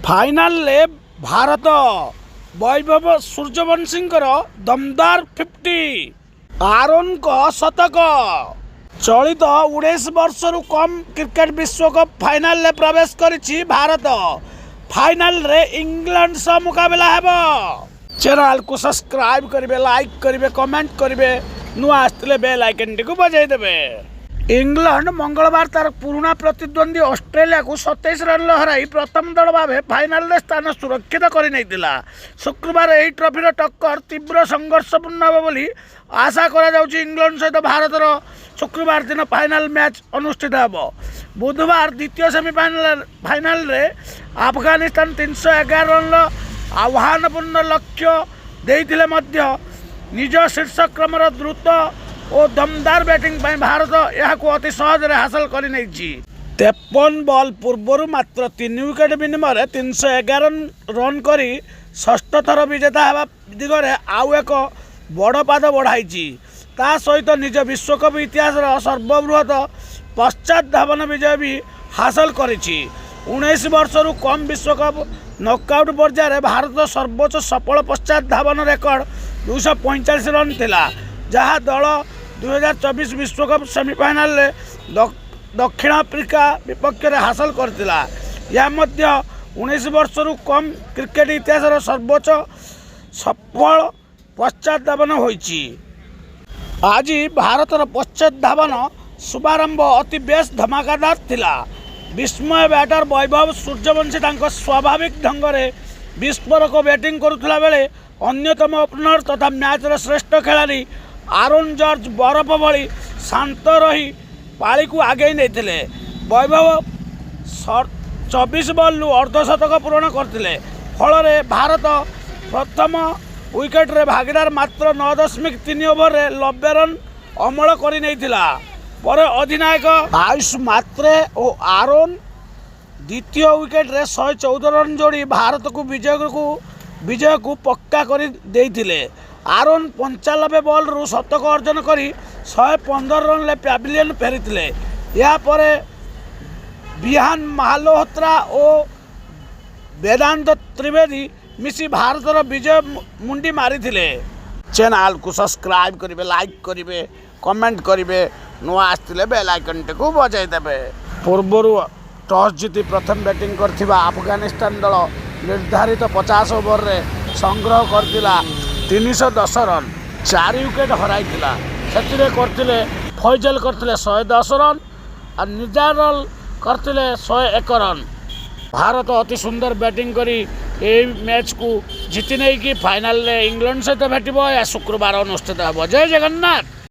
Final ले भारत वैभव सूर्यवंशी दमदार 50 आरोन को शतक चलित 19 वर्ष रु कम क्रिकेट विश्वकप फाइनाल ले प्रवेश करिछि भारत। फाइनाल रे इंग्लैंड से मुकाबला हेबो। चैनल को सब्सक्राइब करिवे, लाइक करिवे, कमेंट करिवे, नुआ आस्तिले बेल आइकन टी को बजाई देबे। इंग्लैंड मंगलवार तार पुराना प्रतिद्वंदी ऑस्ट्रेलिया को 27 रन हराई प्रथम दल भाव फाइनाल में स्थान सुरक्षित कर शुक्रवार यह ट्रॉफी टक्कर तीव्र संघर्षपूर्ण हे बोली आशा करा इंग्लैंड सहित भारतर शुक्रवार दिन फाइनाल मैच अनुष्ठित हो। बुधवार द्वितीय सेमिफाइनाल फाइनाल रे अफगानिस्तान 311 रन आह्वानपूर्ण लक्ष्य देइथिले मध्य निज शीर्ष क्रमर द्रुत और दमदार बैटिंग भारत यह अति सहज हासिल कर 53 बॉल पूर्व मात्र 3 विकेट विनिमय 311 रन कर षष्ठ थर विजेता होगा दिगरे आउ एक बड़ पाद बढ़ाई। ता सहित निज विश्वकप इतिहास सर्वबृहत पश्चात धावन विजय भी हासिल कर 19 वर्ष रु कम विश्वकप नॉकआउट पर्यायर भारत सर्वोच्च सफल पश्चात धावन रेकर्ड 245 रन थिला, जहाँ दल 2024 विश्वकप सेमिफाइनाल दक्षिण आफ्रिका विपक्ष में हासिल करथिला। यह मध्य 19 वर्ष रु कम क्रिकेट इतिहास सर्वोच्च सफल पश्चात धावन होइछि। आज भारतर पश्चात धावन शुभारंभ अति बेस धमाकादार थिला। विस्मय बैटर वैभव सूर्यवंशी स्वाभाविक ढंग से विस्फोरक बैटिंग करुला बेले अन्यतम ओपनर तथा मैच श्रेष्ठ खिलाड़ी आरोन जॉर्ज बरफ भली शांत रही पाली को आगे नहीं। वैभव 24 बॉल अर्धशतक पूरण करते फल भारत प्रथम विकेट रे भागीदार मात्र 9.3 ओवर रे 90 रन अमल कर पर अधिनायक आयुष मात्रे और आरोन द्वितीय विकेट रे 114 रन जोड़ी भारत को विजय को पक्का कर देइथिले। आरोन 95 बॉल रु शतक अर्जन कर 115 रन ले पैविलियन फेरी। या परे बिहान माल्होत्रा और वेदांत त्रिवेदी मिसी भारतर विजय मुंडी मारी। चैनल को सब्सक्राइब करेंगे, लाइक करेंगे, कमेंट करेंगे, नुआ आसते बेल आइकन को बजाई देवे। पूर्व टॉस जीति प्रथम बैटिंग करथिबा अफगानिस्तान दल निर्धारित 50 ओवर रे संग्रह करथिला 310 रन 4 विकेट हराई से करथिले फैजल करथिले 110 रन और निजारल करथिले 101 रन। भारत अति सुंदर बैटिंग करी ए मैच को जीति नहीं कि फाइनल इंग्लैंड सहित भेटब या शुक्रवार अनुष्ठित हो। जय जगन्नाथ।